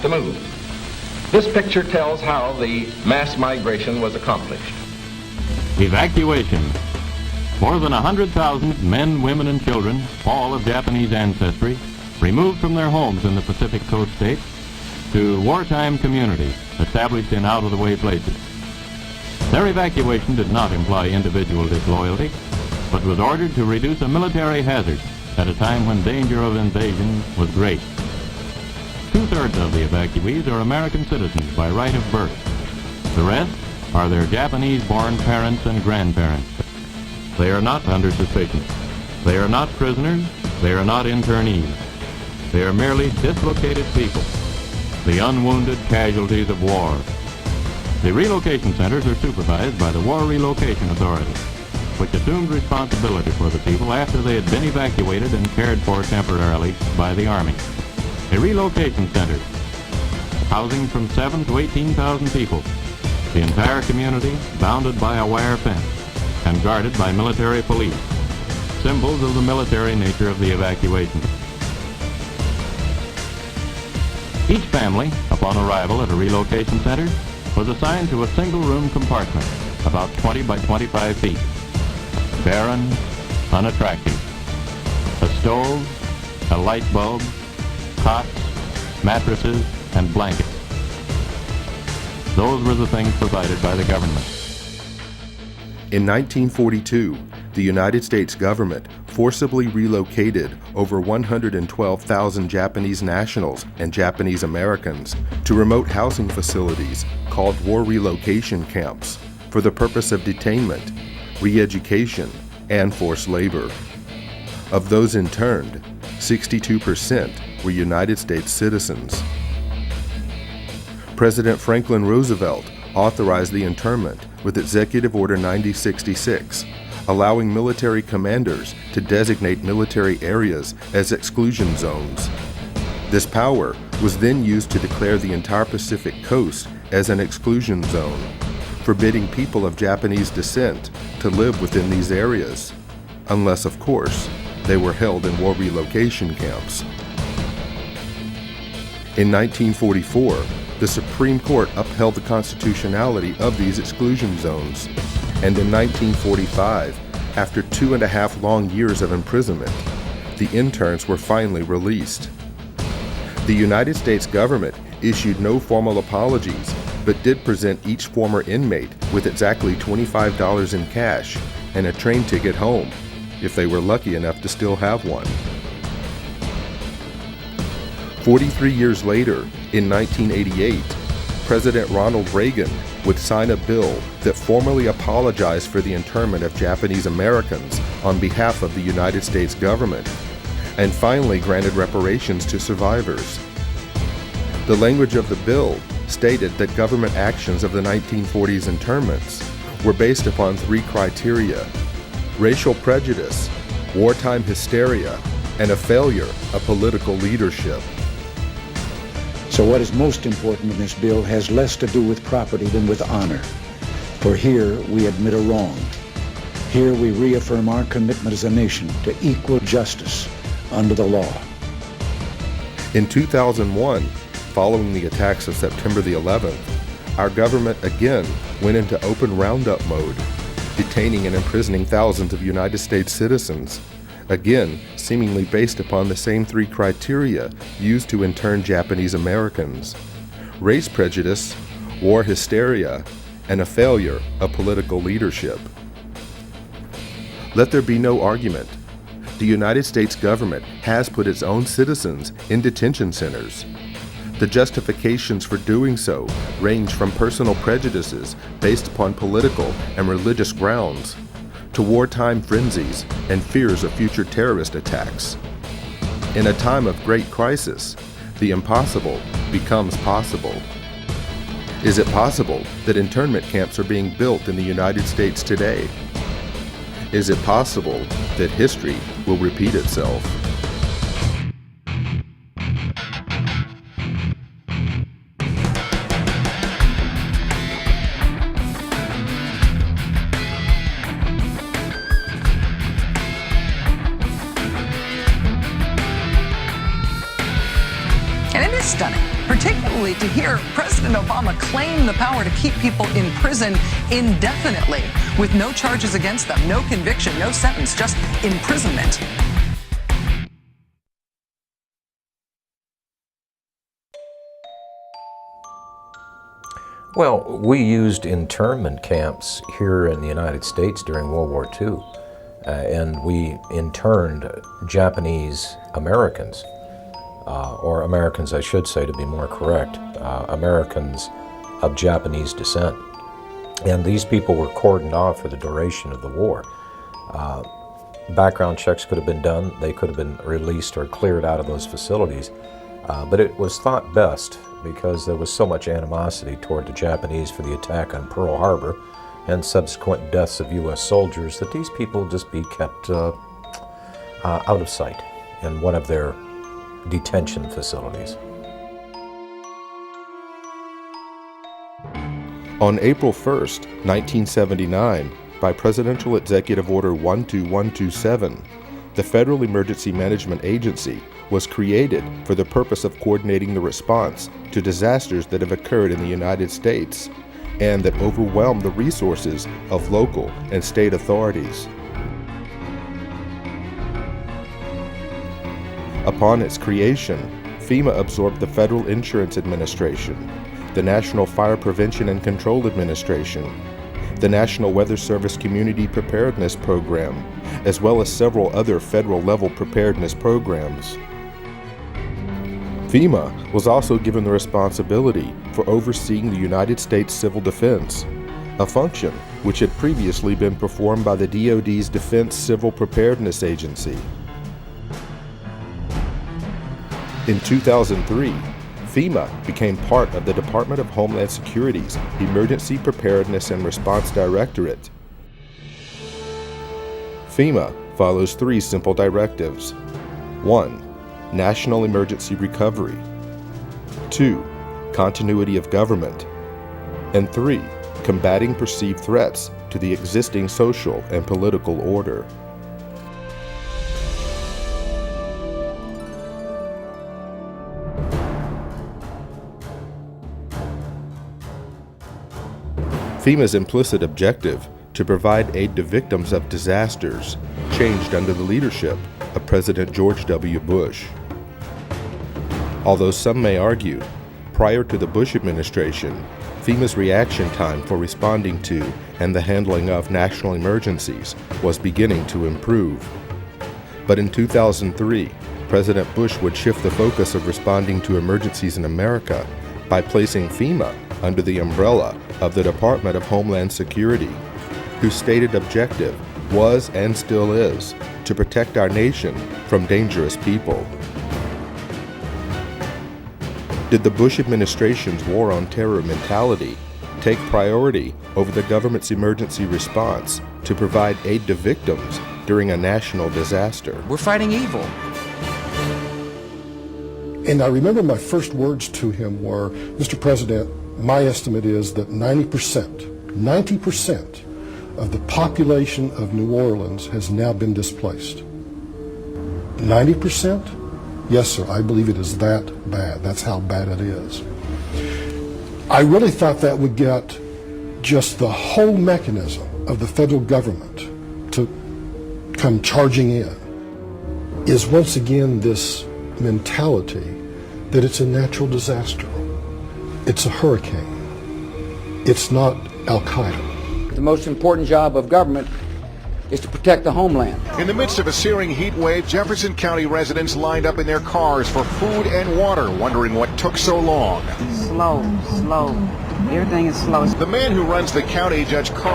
to move. This picture tells how the mass migration was accomplished. Evacuation. More than 100,000 men, women, and children, all of Japanese ancestry, removed from their homes in the Pacific Coast states to wartime communities established in out-of-the-way places. Their evacuation did not imply individual disloyalty, but was ordered to reduce a military hazard at a time when danger of invasion was great. Two-thirds of the evacuees are American citizens by right of birth. The rest are their Japanese-born parents and grandparents. They are not under suspicion. They are not prisoners. They are not internees. They are merely dislocated people, the unwounded casualties of war. The relocation centers are supervised by the War Relocation Authority, which assumed responsibility for the people after they had been evacuated and cared for temporarily by the Army. A relocation center, housing from 7,000 to 18,000 people, the entire community bounded by a wire fence and guarded by military police, symbols of the military nature of the evacuation. Each family, upon arrival at a relocation center, was assigned to a single-room compartment, about 20 by 25 feet. Barren, unattractive. A stove, a light bulb, cots, mattresses, and blankets. Those were the things provided by the government. In 1942, the United States government forcibly relocated over 112,000 Japanese nationals and Japanese Americans to remote housing facilities called war relocation camps for the purpose of detainment, re-education, and forced labor. Of those interned, 62% were United States citizens. President Franklin Roosevelt authorized the internment with Executive Order 9066, allowing military commanders to designate military areas as exclusion zones. This power was then used to declare the entire Pacific Coast as an exclusion zone, forbidding people of Japanese descent to live within these areas, unless, of course, they were held in war relocation camps. In 1944, the Supreme Court upheld the constitutionality of these exclusion zones, and in 1945, after 2.5 long years of imprisonment, the interns were finally released. The United States government issued no formal apologies, but did present each former inmate with exactly $25 in cash and a train ticket home, if they were lucky enough to still have one. 43 years later, in 1988, President Ronald Reagan would sign a bill that formally apologized for the internment of Japanese Americans on behalf of the United States government, and finally granted reparations to survivors. The language of the bill stated that government actions of the 1940s internments were based upon 3 criteria: racial prejudice, wartime hysteria, and a failure of political leadership. So what is most important in this bill has less to do with property than with honor. For here we admit a wrong. Here we reaffirm our commitment as a nation to equal justice under the law. In 2001, following the attacks of September the 11th, our government again went into open roundup mode, detaining and imprisoning thousands of United States citizens, again seemingly based upon the same 3 criteria used to intern Japanese Americans: race prejudice, war hysteria, and a failure of political leadership. Let there be no argument. The United States government has put its own citizens in detention centers. The justifications for doing so range from personal prejudices based upon political and religious grounds to wartime frenzies and fears of future terrorist attacks. In a time of great crisis, the impossible becomes possible. Is it possible that internment camps are being built in the United States today? Is it possible that history will repeat itself? Stunning, particularly particularly to hear President Obama claim the power to keep people in prison indefinitely with no charges against them, no conviction, no sentence, just imprisonment. Well, we used internment camps here in the United States during World War II, and we interned Japanese Americans, or Americans, I should say, to be more correct, Americans of Japanese descent. And these people were cordoned off for the duration of the war. Background checks could have been done. They could have been released or cleared out of those facilities. But it was thought best, because there was so much animosity toward the Japanese for the attack on Pearl Harbor and subsequent deaths of U.S. soldiers, that these people just be kept out of sight in one of their detention facilities. On April 1st, 1979, by Presidential Executive Order 12127, the Federal Emergency Management Agency was created for the purpose of coordinating the response to disasters that have occurred in the United States and that overwhelm the resources of local and state authorities. Upon its creation, FEMA absorbed the Federal Insurance Administration, the National Fire Prevention and Control Administration, the National Weather Service Community Preparedness Program, as well as several other federal-level preparedness programs. FEMA was also given the responsibility for overseeing the United States Civil Defense, a function which had previously been performed by the DoD's Defense Civil Preparedness Agency. In 2003, FEMA became part of the Department of Homeland Security's Emergency Preparedness and Response Directorate. FEMA follows three simple directives. 1. National emergency recovery. 2. Continuity of government. And 3. Combating perceived threats to the existing social and political order. FEMA's implicit objective to provide aid to victims of disasters changed under the leadership of President George W. Bush. Although some may argue, prior to the Bush administration, FEMA's reaction time for responding to and the handling of national emergencies was beginning to improve. But in 2003, President Bush would shift the focus of responding to emergencies in America by placing FEMA under the umbrella of the Department of Homeland Security, whose stated objective was and still is to protect our nation from dangerous people. Did the Bush administration's war on terror mentality take priority over the government's emergency response to provide aid to victims during a national disaster? We're fighting evil. And I remember my first words to him were, Mr. President, my estimate is that 90% of the population of New Orleans has now been displaced. 90%? Yes, sir, I believe it is that bad. That's how bad it is. I really thought that would get just the whole mechanism of the federal government to come charging in, is once again this mentality that it's a natural disaster. It's a hurricane. It's not Al-Qaeda. The most important job of government is to protect the homeland. In the midst of a searing heat wave, Jefferson County residents lined up in their cars for food and water, wondering what took so long. Slow. Everything is slow. The man who runs the county, Judge Carl